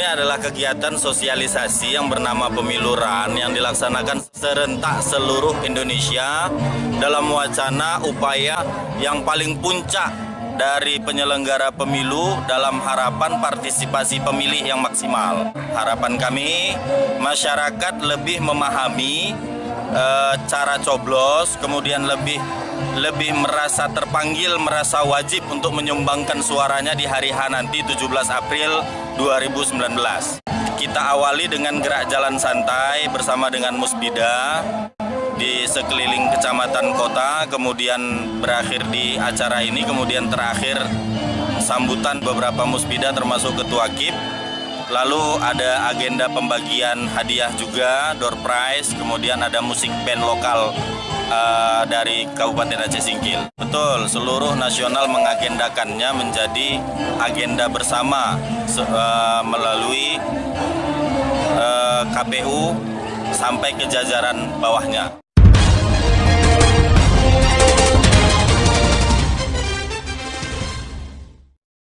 ini adalah kegiatan sosialisasi yang bernama Pemilu RUN yang dilaksanakan serentak seluruh Indonesia dalam wacana upaya yang paling puncak dari penyelenggara pemilu dalam harapan partisipasi pemilih yang maksimal. Harapan kami, masyarakat lebih memahami cara coblos, kemudian lebih merasa terpanggil, merasa wajib untuk menyumbangkan suaranya di hari H nanti 17 April 2019. Kita awali dengan gerak jalan santai bersama dengan Musbida di sekeliling kecamatan kota, kemudian berakhir di acara ini, kemudian terakhir sambutan beberapa Musbida termasuk Ketua KIP. Lalu ada agenda pembagian hadiah juga, door prize, kemudian ada musik band lokal dari Kabupaten Aceh Singkil. Betul, seluruh nasional mengagendakannya menjadi agenda bersama melalui KPU sampai ke jajaran bawahnya.